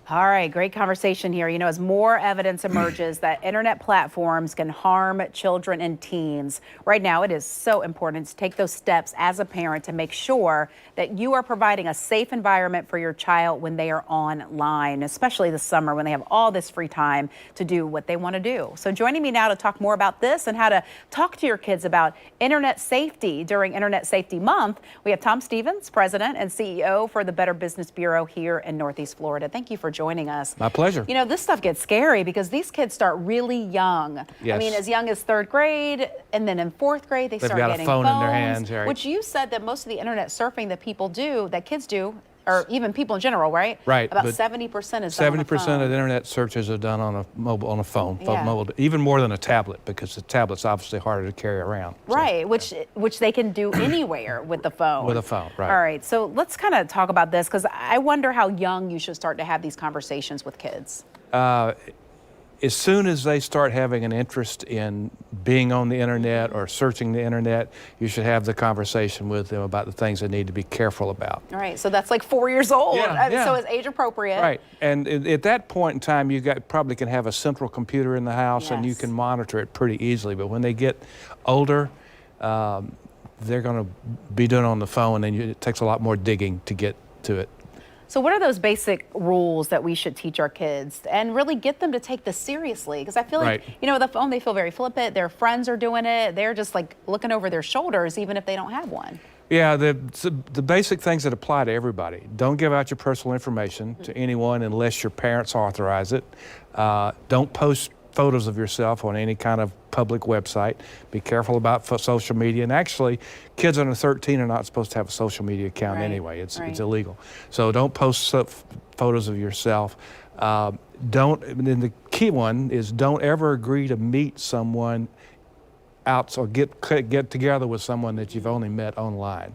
All right, great conversation here. You know, as more evidence emerges that internet platforms can harm children and teens, right now it is so important to take those steps as a parent to make sure that you are providing a safe environment for your child when they are online, especially this summer when they have all this free time to do what they want to do. So joining me now to talk more about this and how to talk to your kids about internet safety during Internet Safety Month, we have Tom Stevens, President and CEO for the Better Business Bureau here in Northeast Florida. Thank you for joining us. My pleasure. You know, this stuff gets scary because these kids start really young. Yes. I mean, as young as third grade, and then in fourth grade, they start got getting a phone phones, in their hands, right? which you said that most of the internet surfing that people do, that kids do, or even people in general, right? Right. About 70% is done on a 70% phone. of the internet searches are done on a phone, Yeah. mobile, even more than a tablet, because the tablet's obviously harder to carry around. Right, which they can do anywhere with the phone. With a phone, right. All right, so let's kind of talk about this, because I wonder how young you should start to have these conversations with kids. As soon as they start having an interest in being on the internet or searching the internet, you should have the conversation with them about the things they need to be careful about. All right, so that's like 4 years old. Yeah. So it's age appropriate. Right, and at that point in time, probably can have a central computer in the house, and you Yes. can monitor it pretty easily. But when they get older, they're going to be doing it on the phone, and it takes a lot more digging to get to it. So what are those basic rules that we should teach our kids and really get them to take this seriously? Because I feel like, Right. you know, with the phone, they feel very flippant. Their friends are doing it. They're just like looking over their shoulders, even if they don't have one. Yeah, the basic things that apply to everybody. Don't give out your personal information to anyone unless your parents authorize it. Don't post photos of yourself on any kind of public website. Be careful about social media. And actually, kids under 13 are not supposed to have a social media account anyway. It's illegal. So don't post photos of yourself. And then the key one is don't ever agree to meet someone out or get together with someone that you've only met online.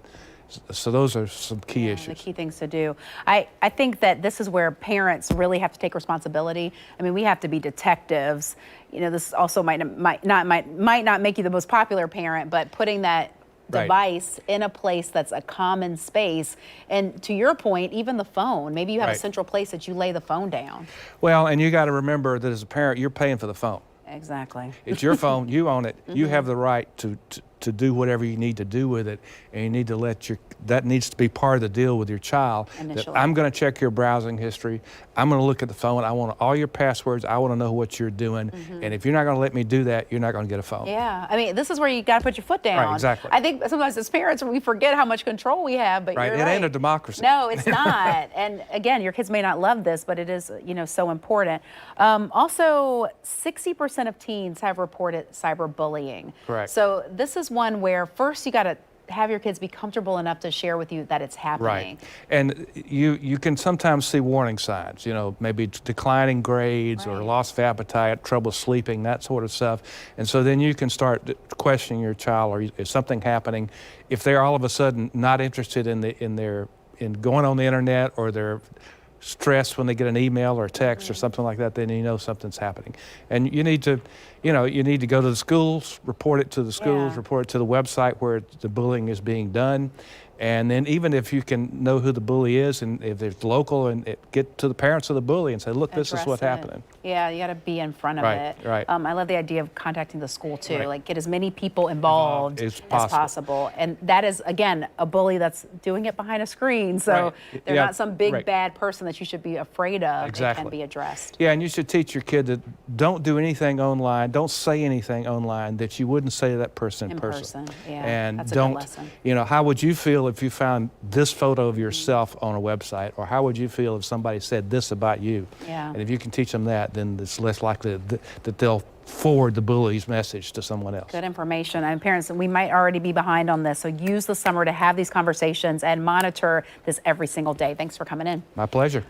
So those are some key issues. The key things to do. I think that this is where parents really have to take responsibility. I mean, we have to be detectives. You know, this also might not make you the most popular parent, but putting that device in a place that's a common space. And to your point, even the phone, maybe you have a central place that you lay the phone down. Well, and you got to remember that as a parent, you're paying for the phone. Exactly. It's your phone, you own it. You have the right to do whatever you need to do with it, and you need to that needs to be part of the deal with your child. Initially. That I'm going to check your browsing history. I'm going to look at the phone. I want all your passwords. I want to know what you're doing. And if you're not going to let me do that, you're not going to get a phone. Yeah, I mean, this is where you got to put your foot down. Right, exactly. I think sometimes as parents, we forget how much control we have, but you're right. It ain't a democracy. No, it's not. And again, your kids may not love this, but it is, you know, so important. Also, 60% of teens have reported cyberbullying. Correct. So this is one where first you got to have your kids be comfortable enough to share with you that it's happening. Right. And you can sometimes see warning signs, you know, maybe declining grades or loss of appetite, trouble sleeping, that sort of stuff. And so then you can start questioning your child, or is something happening? If they're all of a sudden not interested in going on the internet, or they're stressed when they get an email or a text or something like that, then you know something's happening. And you need to go to the schools, report it to the schools, report it to the website where the bullying is being done. And then even if you can know who the bully is, and if it's local, and get to the parents of the bully and say, look, this is what's happening. Yeah, you got to be in front of it. Right. I love the idea of contacting the school too, like get as many people involved as possible. And that is, again, a bully that's doing it behind a screen. So they're not some big bad person that you should be afraid of. Exactly. It can be addressed. Yeah, and you should teach your kid that don't do anything online, don't say anything online that you wouldn't say to that person in person. Yeah, and that's a good lesson. You know, how would you feel if you found this photo of yourself on a website, or how would you feel if somebody said this about you? Yeah. And if you can teach them that, then it's less likely that they'll forward the bully's message to someone else. Good information. And parents, we might already be behind on this, so use the summer to have these conversations and monitor this every single day. Thanks for coming in. My pleasure.